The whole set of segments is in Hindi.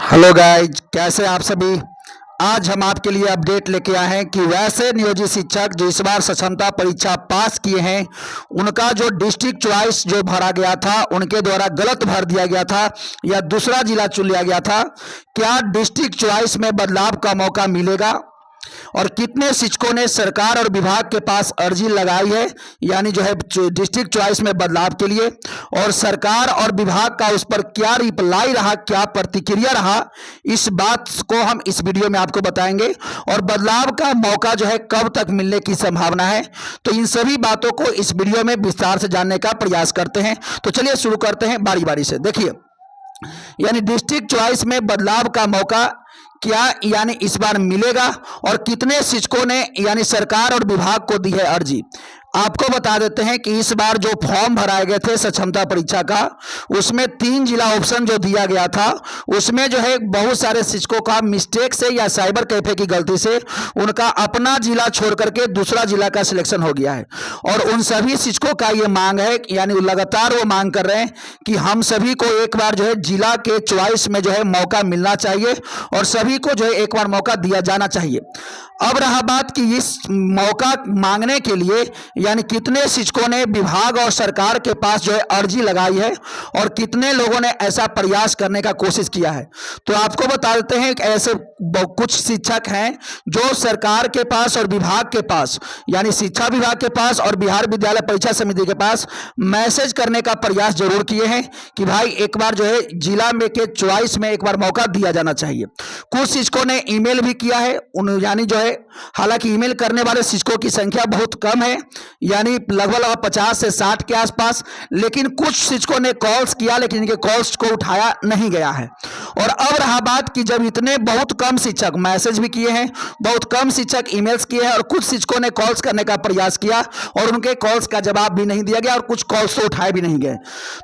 हेलो गाइज, कैसे आप सभी। आज हम आपके लिए अपडेट लेके आए हैं कि वैसे नियोजित शिक्षक जो इस बार सक्षमता परीक्षा पास किए हैं, उनका जो डिस्ट्रिक्ट चॉइस जो भरा गया था उनके द्वारा गलत भर दिया गया था या दूसरा जिला चुन लिया गया था। क्या डिस्ट्रिक्ट चॉइस में बदलाव का मौका मिलेगा और कितने शिक्षकों ने सरकार और विभाग के पास अर्जी लगाई है, यानी जो है डिस्ट्रिक्ट चॉइस में बदलाव के लिए, और सरकार और विभाग का उस पर क्या रिप्लाई रहा, क्या प्रतिक्रिया रहा, इस बात को हम इस वीडियो में आपको बताएंगे। और बदलाव का मौका जो है कब तक मिलने की संभावना है, तो इन सभी बातों को इस वीडियो में विस्तार से जानने का प्रयास करते हैं। तो चलिए शुरू करते हैं बारी बारी से। देखिए, यानी डिस्ट्रिक्ट चॉइस में बदलाव का मौका क्या यानी इस बार मिलेगा और कितने शिक्षकों ने यानी सरकार और विभाग को दी है अर्जी। आपको बता देते हैं कि इस बार जो फॉर्म भराए गए थे सक्षमता परीक्षा का, उसमें 3 जिला ऑप्शन जो दिया गया था, उसमें जो है बहुत सारे शिक्षकों का मिस्टेक से या साइबर कैफे की गलती से उनका अपना जिला छोड़ करके दूसरा जिला का सिलेक्शन हो गया है। और उन सभी शिक्षकों का ये मांग है, यानी लगातार वो मांग कर रहे हैं कि हम सभी को एक बार जो है जिला के चॉइस में जो है मौका मिलना चाहिए और सभी को जो है एक बार मौका दिया जाना चाहिए। अब रहा बात कि इस मौका मांगने के लिए यानी कितने शिक्षकों ने विभाग और सरकार के पास जो है अर्जी लगाई है और कितने लोगों ने ऐसा प्रयास करने का कोशिश किया है। तो आपको बता देते हैं कि ऐसे कुछ शिक्षक हैं जो सरकार के पास और विभाग के पास, यानी शिक्षा विभाग के पास और बिहार विद्यालय परीक्षा समिति के पास मैसेज करने का प्रयास जरूर किए हैं कि भाई एक बार जो है जिला में के चॉइस में एक बार मौका दिया जाना चाहिए। कुछ शिक्षकों ने ईमेल भी किया है, यानी जो है, हालांकि ईमेल करने वाले शिक्षकों की संख्या बहुत कम है, यानी लगभग 50 से 60 के आसपास, लेकिन कुछ शिक्षकों ने कॉल्स किया लेकिन इनके कॉल्स को उठाया नहीं गया है। और अब रहा बात कि जब इतने बहुत कम शिक्षक मैसेज भी किए हैं, बहुत कम शिक्षक ईमेल्स किए हैं और कुछ शिक्षकों ने कॉल्स करने का प्रयास किया और उनके कॉल्स का जवाब भी नहीं दिया गया और कुछ कॉल्स तो उठाए भी नहीं गए।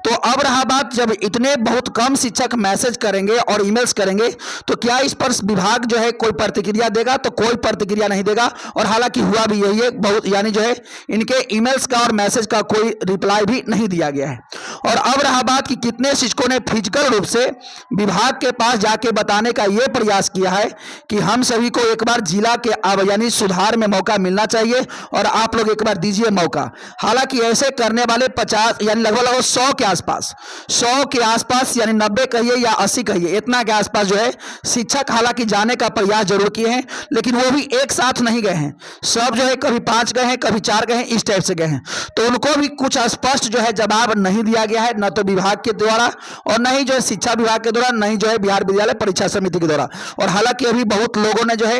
तो अब रहा बात, जब इतने बहुत कम शिक्षक मैसेज करेंगे और ईमेल्स करेंगे तो क्या इस पर विभाग जो है कोई प्रतिक्रिया देगा, तो कोई प्रतिक्रिया नहीं देगा। और हालांकि हुआ भी यही है, बहुत यानी जो है इनके ईमेल्स का और मैसेज का कोई रिप्लाई भी नहीं दिया गया है। और अब रहा बात कि कितने शिक्षकों ने फिजिकल रूप से विभाग के पास जाके बताने का यह प्रयास किया है कि हम सभी को एक बार जिला के यानी सुधार में मौका मिलना चाहिए और आप लोग एक बार दीजिए मौका। हालांकि ऐसे करने वाले 50 यानी लगभग 100 के आसपास, 100 के आसपास यानी 90 कहिए या 80 कहिए, इतना के आसपास जो है शिक्षक हालांकि जाने का प्रयास जरूर किए हैं, लेकिन वो भी एक साथ नहीं गए हैं। सब जो है कभी 5 गए हैं, कभी 4 गए हैं, इस टाइप से गए हैं। तो उनको भी कुछ स्पष्ट जो है जवाब नहीं दिया गया है, न तो विभाग के द्वारा और न ही जो है शिक्षा विभाग के द्वारा, न ही जो है बिहार विद्यालय परीक्षा समिति के द्वारा। और हालांकि अभी बहुत लोगों ने जो है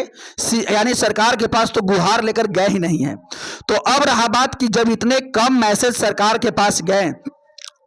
यानी सरकार के पास तो गुहार लेकर गए ही नहीं है। तो अब रहा बात कि जब इतने कम मैसेज सरकार के पास गए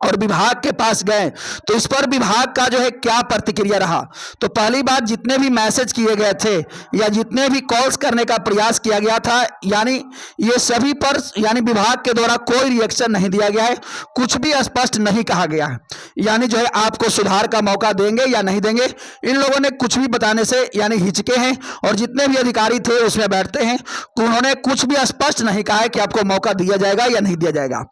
और विभाग के पास गए तो इस पर विभाग का जो है क्या प्रतिक्रिया रहा। तो पहली बात, जितने भी मैसेज किए गए थे या जितने भी कॉल्स करने का प्रयास किया गया था, यानी ये सभी पर यानी विभाग के द्वारा कोई रिएक्शन नहीं दिया गया है, कुछ भी स्पष्ट नहीं कहा गया है, यानी जो है आपको सुधार का मौका देंगे या नहीं देंगे, इन लोगों ने कुछ भी बताने से यानी हिचके हैं। और जितने भी अधिकारी थे उसमें बैठते हैं, तो उन्होंने कुछ भी स्पष्ट नहीं कहा है कि आपको मौका दिया जाएगा या नहीं दिया जाएगा।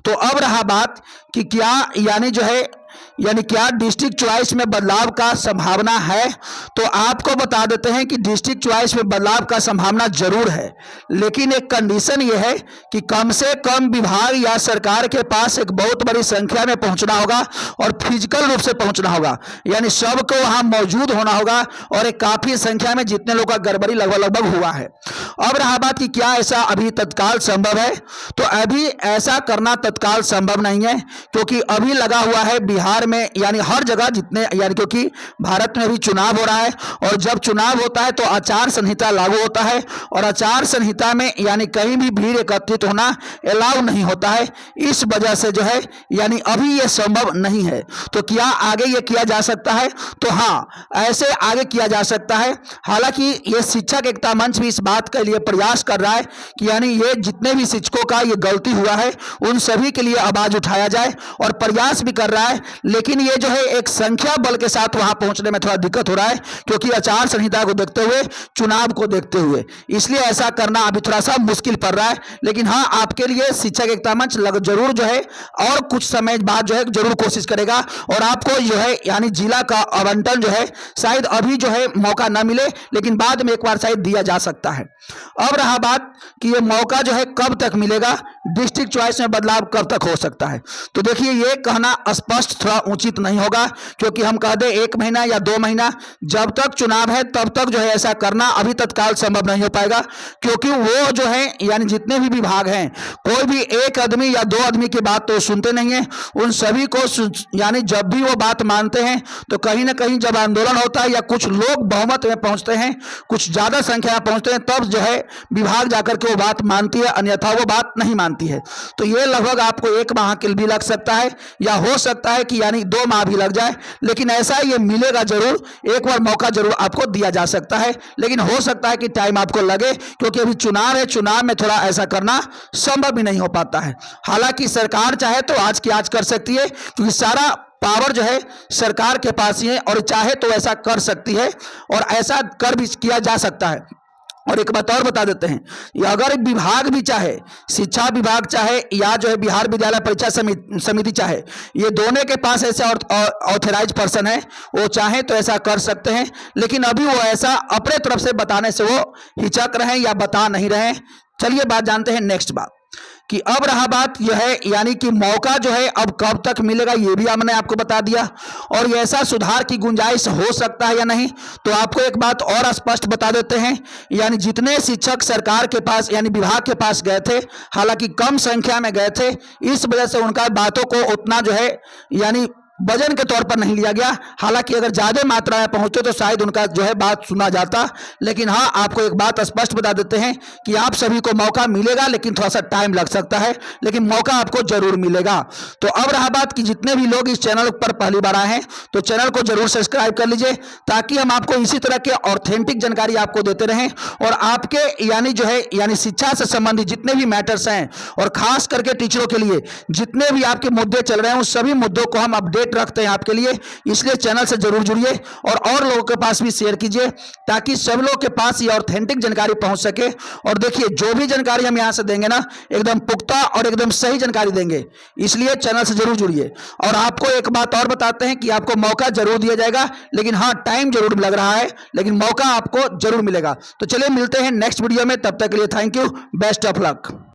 तो अब रहा बात कि क्या यानी जो है यानी क्या डिस्ट्रिक्ट चॉइस में बदलाव का संभावना है। तो आपको बता देते हैं कि डिस्ट्रिक्ट चॉइस में बदलाव का संभावना जरूर है, लेकिन एक कंडीशन यह है कि कम से कम विभाग या सरकार के पास एक बहुत बड़ी संख्या में पहुंचना होगा और फिजिकल रूप से पहुंचना होगा, यानी सबको वहां मौजूद होना होगा और एक काफी संख्या में जितने लोग का गड़बड़ी लगभग हुआ है। अब रहा बात कि क्या ऐसा अभी तत्काल संभव है, तो अभी ऐसा करना तत्काल संभव नहीं है, क्योंकि अभी लगा हुआ है बिहार में, यानी हर जगह जितने, यानी क्योंकि भारत में भी चुनाव हो रहा है और जब चुनाव होता है तो आचार संहिता लागू होता है और आचार संहिता में यानी कहीं भी भीड़ एकत्रित होना अलाउ नहीं होता है। इस वजह से जो है यानी अभी ये संभव नहीं है। तो क्या आगे ये किया जा सकता है, तो हाँ, ऐसे आगे किया जा सकता है। हालांकि ये शिक्षक एकता मंच भी इस बात के लिए प्रयास कर रहा है कि यानी ये जितने भी शिक्षकों का ये गलती हुआ है उन सभी के लिए आवाज उठाया जाए और प्रयास भी कर रहा है। लेकिन ये जो है एक संख्या बल के साथ वहां पहुंचने में थोड़ा दिक्कत हो रहा है, क्योंकि आचार संहिता को देखते हुए, चुनाव को देखते हुए, इसलिए ऐसा करना अभी थोड़ा सा मुश्किल पड़ रहा है। लेकिन हाँ, आपके लिए शिक्षक एकता मंच जरूर जो है और कुछ समय बाद जो है जरूर कोशिश करेगा, और आपको जो है यानी जिला का आवंटन जो है शायद अभी जो है मौका ना मिले, लेकिन बाद में एक बार शायद दिया जा सकता है। अब रहा बात कि ये मौका जो है कब तक मिलेगा, डिस्ट्रिक्ट चॉइस में बदलाव कब तक हो सकता है, तो देखिए ये कहना स्पष्ट थोड़ा उचित नहीं होगा, क्योंकि हम कह दें 1 महीना या 2 महीना, जब तक चुनाव है तब तक जो है ऐसा करना अभी तत्काल संभव नहीं हो पाएगा, क्योंकि वो जो है यानी जितने भी विभाग हैं, कोई भी एक आदमी या 2 आदमी की बात तो सुनते नहीं है, उन सभी को यानी जब भी वो बात मानते हैं तो कहीं ना कहीं जब आंदोलन होता है या कुछ लोग बहुमत में पहुंचते हैं, कुछ ज्यादा संख्या में पहुंचते हैं, तब जो है विभाग जाकर के वो बात मानती है, अन्यथा वो बात नहीं मानती है। तो ये लगभग आपको 1 माह के भी लग सकता है, या हो सकता है कि यानी 2 माह भी लग जाए, लेकिन ऐसा ये मिलेगा जरूर, एक बार मौका जरूर आपको दिया जा सकता है, लेकिन हो सकता है कि टाइम आपको लगे, क्योंकि अभी चुनाव है, चुनाव में थोड़ा ऐसा करना संभव भी नहीं हो पाता है। हालांकि सरकार चाहे तो आज की आज कर सकती है, क्योंकि सारा पावर जो है सरकार के पास ही है, और चाहे तो ऐसा कर सकती है, और ऐसा कर भी किया जा सकता है। और एक बात और बता देते हैं, अगर विभाग भी चाहे, शिक्षा विभाग चाहे या जो है बिहार विद्यालय परीक्षा समिति चाहे, ये दोनों के पास ऐसे ऑथराइज पर्सन है, वो चाहे तो ऐसा कर सकते हैं, लेकिन अभी वो ऐसा अपने तरफ से बताने से वो हिचक रहे हैं या बता नहीं रहे हैं। चलिए बात जानते हैं नेक्स्ट बात, कि अब रहा बात यह है यानी कि मौका जो है अब कब तक मिलेगा, ये भी हमने आपको बता दिया, और ऐसा सुधार की गुंजाइश हो सकता है या नहीं, तो आपको एक बात और स्पष्ट बता देते हैं, यानी जितने शिक्षक सरकार के पास यानी विभाग के पास गए थे, हालांकि कम संख्या में गए थे, इस वजह से उनका बातों को उतना जो है यानी वजन के तौर पर नहीं लिया गया। हालांकि अगर ज्यादा मात्रा में पहुंचते तो शायद उनका जो है बात सुना जाता, लेकिन हाँ, आपको एक बात स्पष्ट बता देते हैं कि आप सभी को मौका मिलेगा, लेकिन थोड़ा सा टाइम लग सकता है, लेकिन मौका आपको जरूर मिलेगा। तो अब रहा बात कि जितने भी लोग इस चैनल पर पहली बार आए हैं, तो चैनल को जरूर सब्सक्राइब कर लीजिए, ताकि हम आपको इसी तरह के ऑथेंटिक जानकारी आपको देते रहें, और आपके यानी जो है यानी शिक्षा से संबंधित जितने भी मैटर्स हैं, और खास करके टीचरों के लिए जितने भी आपके मुद्दे चल रहे हैं, उन सभी मुद्दों को हम अपडेट रखते हैं आपके लिए। इसलिए चैनल से जरूर जुड़िए, और लोगों के पास भी शेयर कीजिए, ताकि सब लोग के पास ये ऑथेंटिक जानकारी पहुंच सके। और देखिए, जो भी जानकारी हम यहां से देंगे ना, एकदम पुख्ता और एकदम सही जानकारी देंगे, इसलिए चैनल से जरूर जुड़िए। और आपको एक बात और बताते हैं कि आपको मौका जरूर दिया जाएगा, लेकिन हाँ, टाइम जरूर लग रहा है, लेकिन मौका आपको जरूर मिलेगा। तो चलिए मिलते हैं नेक्स्ट वीडियो में, तब तक के लिए thank you, best of luck.